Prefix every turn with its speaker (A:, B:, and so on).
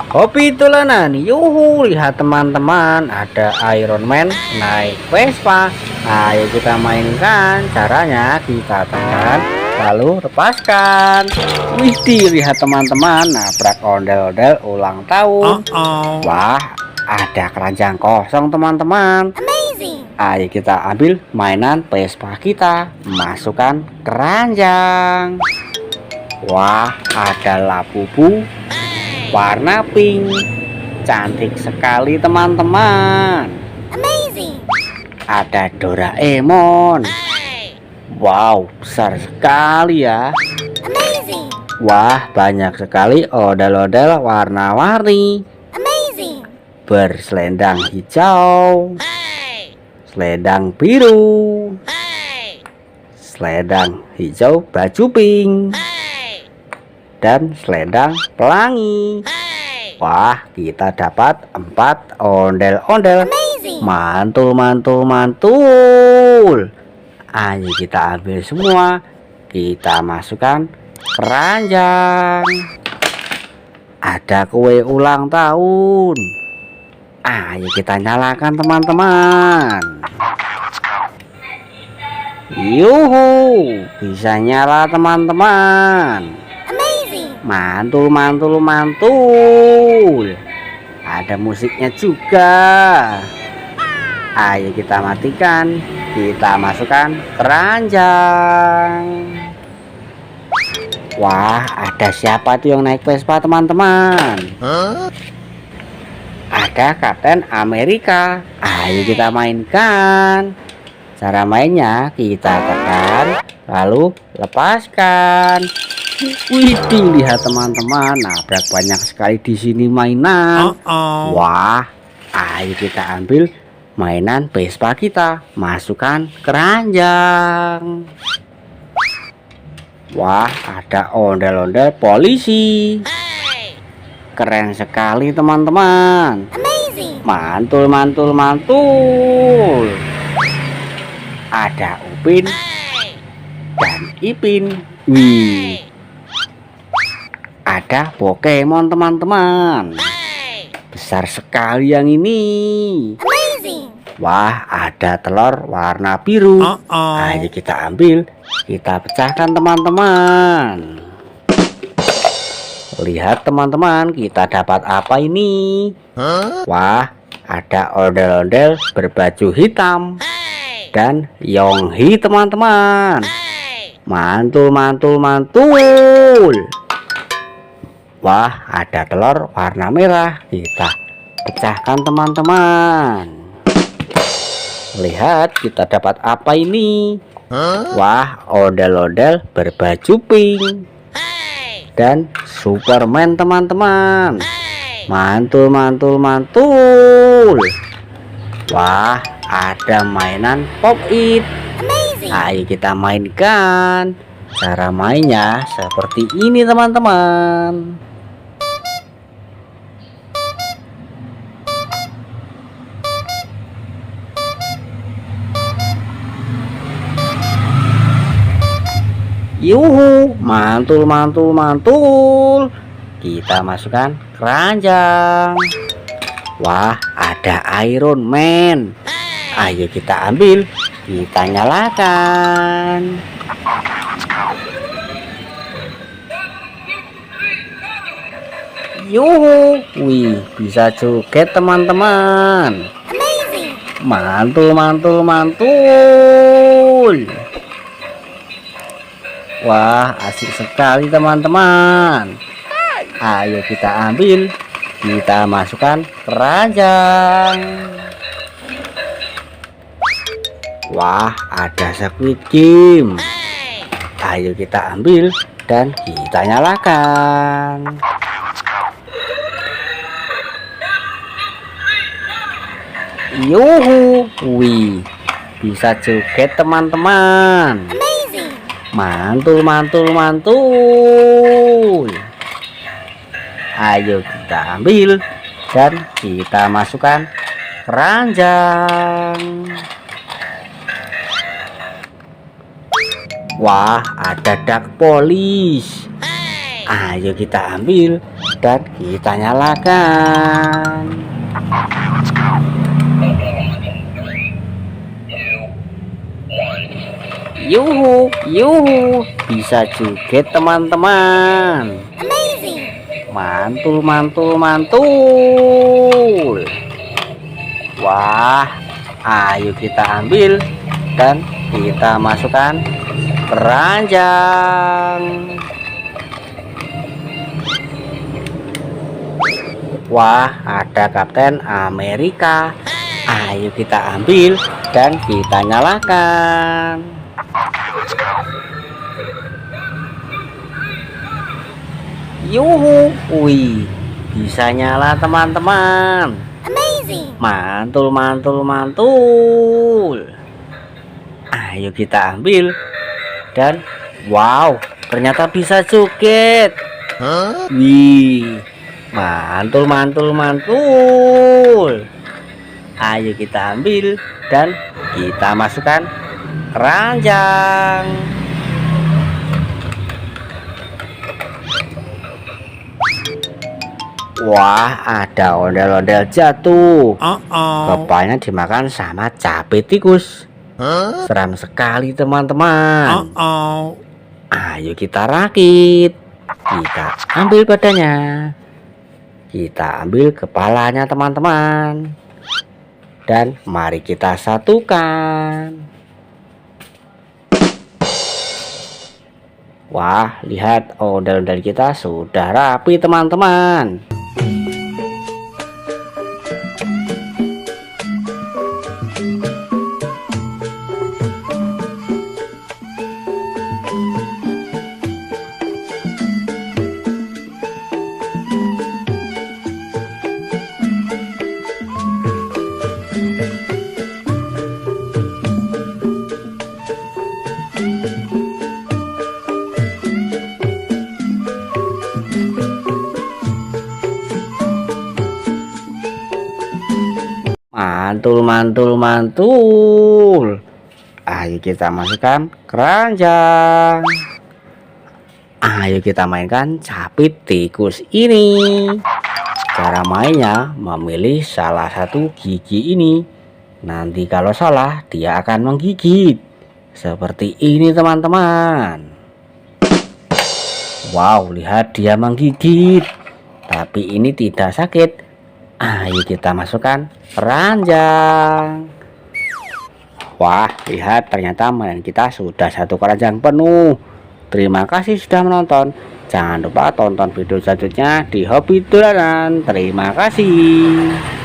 A: Hobi tulanan, yuhu, lihat teman-teman, ada Iron Man naik Vespa. Ayo kita mainkan. Caranya kita tekan lalu lepaskan. Widih, lihat teman-teman, nabrak ondel-ondel ulang tahun. Wah, ada keranjang kosong teman-teman. Ayo kita ambil mainan Vespa kita, masukkan keranjang. Wah, ada Labubu warna pink, cantik sekali teman-teman. Ada Doraemon. Wow, besar sekali ya. Wah, banyak sekali ondel-ondel warna-warni. Berselendang hijau, selendang biru, selendang hijau baju pink, dan selendang pelangi. Wah, kita dapat 4 ondel-ondel. Mantul, mantul, mantul. Ayo kita ambil semua, kita masukkan keranjang. Ada kue ulang tahun. Ayo kita nyalakan teman-teman. Yuhu, bisa nyala teman-teman. Mantul, mantul, mantul. Ada musiknya juga. Ayo kita matikan, kita masukkan keranjang. Wah, ada siapa tuh yang naik Vespa teman-teman? Ada Kapten Amerika. Ayo kita mainkan. Cara mainnya kita tekan lalu lepaskan. Widih, lihat teman-teman, nabrak banyak sekali di sini mainan. Wah, ayo kita ambil mainan Vespa kita, masukkan keranjang. Wah, ada ondel-ondel polisi. Keren sekali teman-teman. Mantul, mantul, mantul. Ada Upin dan Ipin. Wih, ada Pokemon teman-teman. Besar sekali yang ini. Wah, ada telur warna biru. Ayo kita ambil, kita pecahkan teman-teman. Lihat teman-teman, kita dapat apa ini? Wah, ada ondel-ondel berbaju hitam dan Yonghi teman-teman. Mantul, mantul, mantul. Wah, ada telur warna merah. Kita pecahkan teman-teman. Lihat, kita dapat apa ini? Wah, ondel-ondel berbaju pink dan Superman teman-teman. Mantul, mantul, mantul. Wah, ada mainan Pop It. Ayo kita mainkan. Cara mainnya seperti ini teman-teman. Yuhu, mantul, mantul, mantul. Kita masukkan keranjang. Wah, ada Iron Man. Ayo kita ambil, kita nyalakan. Yuhu, wih, bisa joget teman-teman. Mantul, mantul, mantul. Wah, asik sekali teman-teman. Ayo kita ambil, kita masukkan keranjang. Wah, ada Squid Game. Ayo kita ambil dan kita nyalakan. Yuhu, wih, bisa joget teman-teman. Mantul, mantul, mantul. Ayo kita ambil dan kita masukkan keranjang. Wah, ada dak polis. Ayo kita ambil, dan kita nyalakan. Yuhu, yuhu, bisa juga teman-teman. Mantul, mantul, mantul. Wah, ayo kita ambil dan kita masukkan keranjang. Wah, ada Kapten Amerika. Ayo kita ambil dan kita nyalakan. Yuhu, wih, bisa nyala teman-teman. Mantul, mantul, mantul. Ayo kita ambil dan wow, ternyata bisa joget. Wih, mantul, mantul, mantul. Ayo kita ambil dan kita masukkan keranjang. Wah, ada ondel-ondel jatuh. Kepalanya dimakan sama capit tikus. Seram sekali teman-teman. Ayo kita rakit. Kita ambil badannya. Kita ambil kepalanya teman-teman. Dan mari kita satukan. Wah, lihat ondel-ondel kita sudah rapi teman-teman. Mantul, mantul, mantul. Ayo kita masukkan keranjang. Ayo kita mainkan capit tikus ini. Cara mainnya memilih salah satu gigi ini. Nanti kalau salah dia akan menggigit. Seperti ini teman-teman. Wow, lihat dia menggigit. Tapi ini tidak sakit. Ayo kita masukkan keranjang. Wah, lihat ternyata mainan kita sudah satu keranjang penuh. Terima kasih sudah menonton. Jangan lupa tonton video selanjutnya di Hobi Dolanan. Terima kasih.